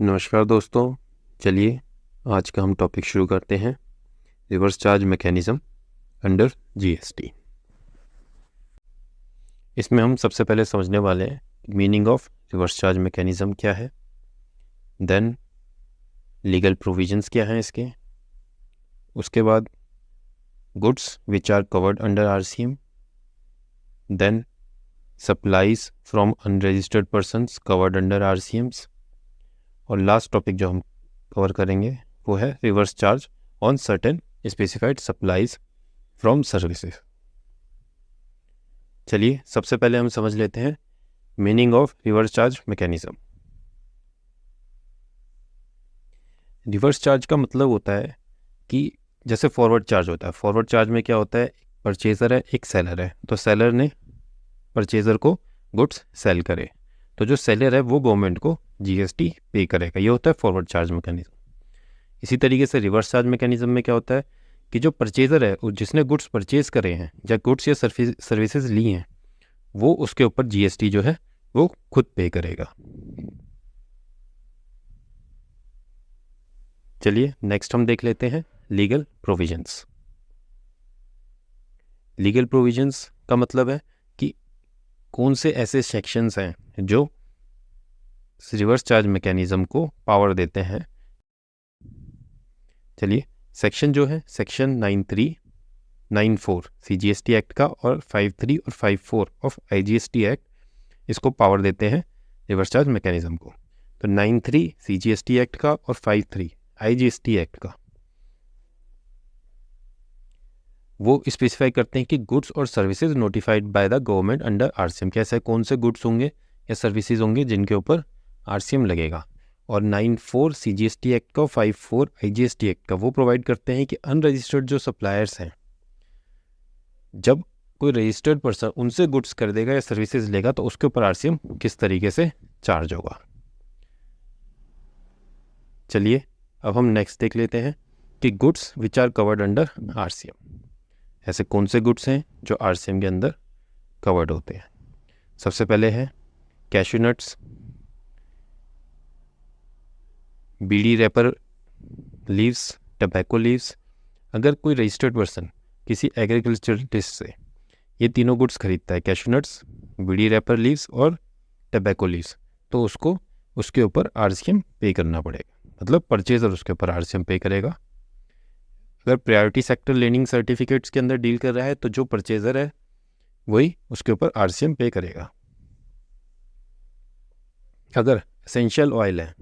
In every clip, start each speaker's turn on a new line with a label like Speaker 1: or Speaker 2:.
Speaker 1: नमस्कार दोस्तों, चलिए आज का हम टॉपिक शुरू करते हैं। Reverse charge mechanism under GST. इसमें हम सबसे पहले समझने वाले हैं meaning of reverse charge mechanism क्या है, देन लीगल प्रोविजंस क्या हैं इसके, उसके बाद goods which are covered under RCM, then supplies from unregistered persons covered under RCMs, और लास्ट टॉपिक जो हम कवर करेंगे वो है reverse charge on certain specified supplies from services. चलिए सबसे पहले हम समझ लेते हैं meaning of reverse charge mechanism. Reverse charge का मतलब होता है कि जैसे फॉरवर्ड चार्ज होता है, फॉरवर्ड चार्ज में क्या होता है, परचेज़र है, एक सेलर है, तो सेलर ने परचेज़र को गुड्स सेल करे, तो जो सेलर है वो गवर्नमेंट को जीएसटी पे करेगा। ये होता है फॉरवर्ड चार्ज मैकेनिज्म। इसी तरीके से रिवर्स चार्ज मैकेनिज्म में क्या होता है कि जो परचेज़र है, जिसने गुड्स परचेज करे हैं या गुड्स या सर्विसेज ली हैं, वो उसके ऊपर जीएसटी जो है वो खुद पे करेगा। चलिए नेक्स्ट हम देख लेते हैं लीगल प्रोविजंस। लीगल प्रोविजंस का मतलब है कि कौन से ऐसे सेक्शंस हैं जो रिवर्स चार्ज मैकेनिज्म को पावर देते हैं। चलिए सेक्शन जो है सेक्शन 93, 94 सीजीएसटी एक्ट का और 53 और 54 ऑफ आईजीएसटी एक्ट इसको पावर देते हैं रिवर्स चार्ज मैकेनिज्म को। तो 93 सीजीएसटी एक्ट का और 53 आईजीएसटी एक्ट का वो स्पेसिफाई करते हैं कि गुड्स और services notified by the government under RCM, कैसे कौन से गुड्स होंगे या सर्विसेज होंगे जिनके ऊपर आरसीएम लगेगा। और 94 सीजीएसटी एक्ट का, 54 आईजीएसटी एक्ट का वो प्रोवाइड करते हैं कि अनरजिस्टर्ड जो सप्लायर्स हैं, जब कोई रजिस्टर्ड पर्सन उनसे गुड्स कर देगा या सर्विसेज लेगा तो उसके ऊपर आरसीएम किस तरीके से चार्ज होगा। चलिए अब हम नेक्स्ट देख लेते हैं कि goods which are covered under RCM, ऐसे कौन से गुड्स हैं जो आरसीएम के अंदर कवर्ड होते हैं। सबसे पहले है कैश्यू नट्स, बीड़ी रैपर लीव्स, टबैको लीव्स। अगर कोई रजिस्टर्ड पर्सन किसी एग्रीकल्चरिस्ट से ये तीनों गुड्स खरीदता है, कैश्यू नट्स, बीड़ी रैपर लीव्स और टबैको लीव्स, तो उसको उसके ऊपर आरसीएम पे करना पड़ेगा, मतलब परचेजर उसके ऊपर आरसीएम पे करेगा। अगर प्रायोरिटी सेक्टर लेनिंग सर्टिफिकेट्स के अंदर डील कर रहा है तो जो परचेजर है वही उसके ऊपर आरसीएम पे करेगा। अगर एसेंशियल ऑयल है,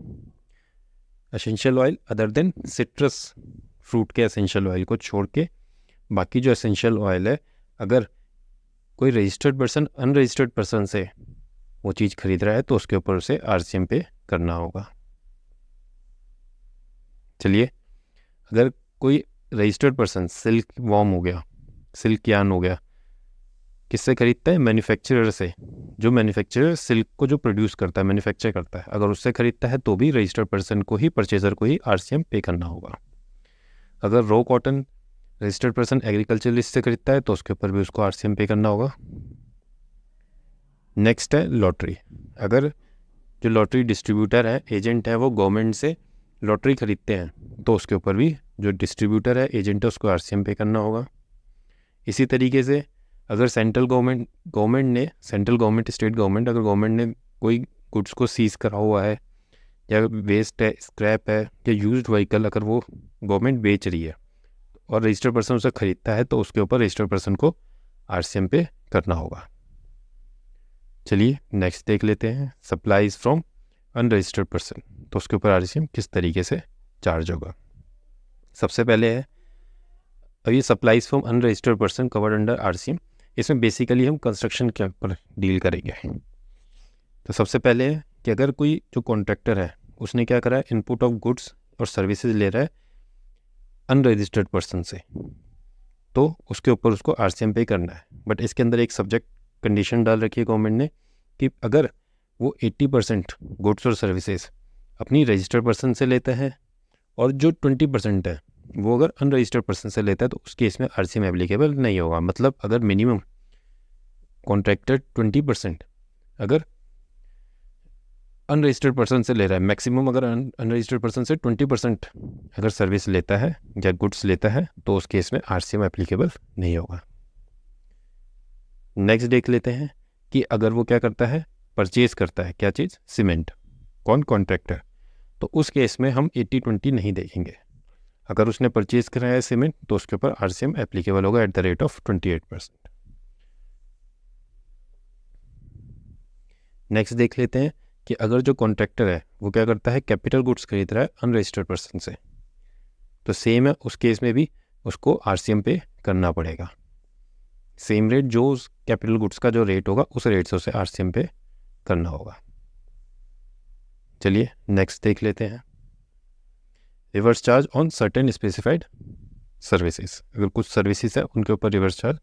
Speaker 1: essential oil other than citrus fruit के एसेंशियल ऑयल को छोड़ के बाकी जो एसेंशियल ऑयल है, अगर कोई रजिस्टर्ड पर्सन अनरजिस्टर्ड पर्सन से वो चीज़ खरीद रहा है तो उसके ऊपर उसे आरसीएम पे करना होगा। चलिए अगर कोई रजिस्टर्ड पर्सन सिल्क वॉर्म हो गया, सिल्क यार्न हो गया, किससे खरीदता है, मैन्युफैक्चरर से। जो मैन्युफैक्चरर सिल्क को जो प्रोड्यूस करता है, मैन्युफैक्चर करता है, अगर उससे खरीदता है तो भी रजिस्टर्ड पर्सन को ही, परचेजर को ही आरसीएम पे करना होगा। अगर raw cotton registered person agriculturalist से खरीदता है तो उसके ऊपर भी उसको आरसीएम पे करना होगा। नेक्स्ट है लॉटरी। अगर जो लॉटरी डिस्ट्रीब्यूटर है, एजेंट है, वो गवर्नमेंट से लॉटरी खरीदते हैं तो उसके ऊपर भी जो डिस्ट्रीब्यूटर है, एजेंट है, उसको आरसीएम पे करना होगा। इसी तरीके से अगर सेंट्रल गवर्नमेंट स्टेट गवर्नमेंट अगर गवर्नमेंट ने कोई गुड्स को सीज करा हुआ है या वेस्ट है, स्क्रैप है या यूज्ड व्हीकल अगर वो गवर्नमेंट बेच रही है और रजिस्टर्ड पर्सन उसे खरीदता है तो उसके ऊपर रजिस्टर्ड पर्सन को आरसीएम पे करना होगा। चलिए नेक्स्ट देख लेते हैं सप्लाईज फ्रॉम अनरजिस्टर्ड पर्सन, तो उसके ऊपर आरसीएम किस तरीके से चार्ज होगा। सबसे पहले है अब ये supplies from unregistered person covered under RCM, इसमें बेसिकली हम कंस्ट्रक्शन के ऊपर डील करेंगे। तो सबसे पहले है कि अगर कोई जो कॉन्ट्रैक्टर है उसने क्या करा है, इनपुट ऑफ गुड्स और सर्विसेज ले रहा है अनरजिस्टर्ड पर्सन से, तो उसके ऊपर उसको आरसीएम पे करना है। बट इसके अंदर एक सब्जेक्ट कंडीशन डाल रखी है गवर्नमेंट ने कि अगर वो 80% गुड्स और सर्विसेज अपनी रजिस्टर्ड पर्सन से लेता है और जो 20% है वो अगर अनरजिस्टर्ड पर्सन से लेता है तो उस केस में आरसीएम एप्लीकेबल नहीं होगा। मतलब अगर मिनिमम कॉन्ट्रैक्टर 20% अगर अनरजिस्टर्ड पर्सन से ले रहा है, मैक्सिमम अगर अनरजिस्टर्ड पर्सन से 20% अगर सर्विस लेता है या गुड्स लेता है तो उस केस में आरसीएम एप्लीकेबल नहीं होगा। नेक्स्ट देख लेते हैं कि अगर वो क्या करता है, परचेज करता है क्या चीज़, सीमेंट, कौन, कॉन्ट्रैक्टर, तो उस केस में हम 80-20 नहीं देखेंगे। अगर उसने परचेज कराया है सीमेंट तो उसके ऊपर आरसीएम एप्लीकेबल होगा at the rate of 28%। Next देख लेते हैं कि अगर जो कॉन्ट्रैक्टर है वो क्या करता है, कैपिटल गुड्स खरीद रहा है अनरजिस्टर्ड पर्सन से, तो सेम है, उस केस में भी उसको आरसीएम पे करना पड़ेगा। सेम रेट, जो उस कैपिटल गुड्स का जो रेट होगा उस रेट से उसे आरसीएम पे करना होगा। चलिए नेक्स्ट देख लेते हैं, reverse charge on certain specified services. अगर कुछ सर्विसेज है उनके ऊपर रिवर्स चार्ज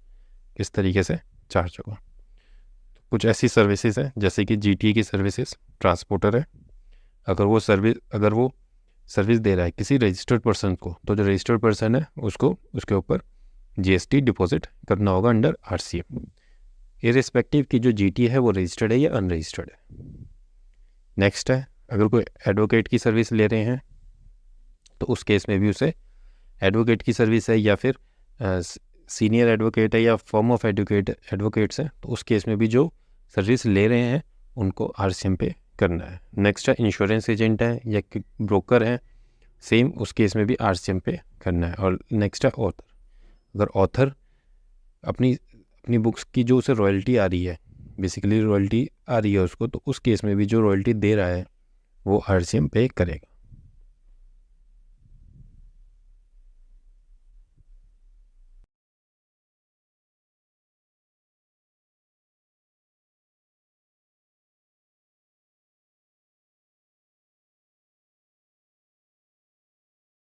Speaker 1: किस तरीके से चार्ज होगा। कुछ ऐसी सर्विसेज हैं जैसे कि जीटीए की सर्विसेज, ट्रांसपोर्टर है, अगर वो सर्विस दे रहा है किसी रजिस्टर्ड पर्सन को, तो जो रजिस्टर्ड पर्सन है उसको उसके ऊपर जीएसटी डिपॉजिट करना होगा अंडर आरसीएम, इर्रिस्पेक्टिव की जो जीटीए है वो रजिस्टर्ड है या अनरजिस्टर्ड है। नेक्स्ट है, अगर कोई एडवोकेट की सर्विस ले रहे हैं तो उस केस में भी उसे, एडवोकेट की सर्विस है या फिर सीनियर एडवोकेट है या फॉर्म ऑफ एडवोकेट्स हैं, तो उस केस में भी जो सर्विस ले रहे हैं उनको आरसीएम पे करना है। नेक्स्ट है, इंश्योरेंस एजेंट है या ब्रोकर है, सेम उस केस में भी आरसीएम पे करना है। और नेक्स्ट है ऑथर, अगर ऑथर अपनी बुक्स की जो उसे रॉयल्टी आ रही है, बेसिकली रॉयल्टी आ रही है उसको, तो उस केस में भी जो रॉयल्टी दे रहा है वो आरसीएम पे करेगा।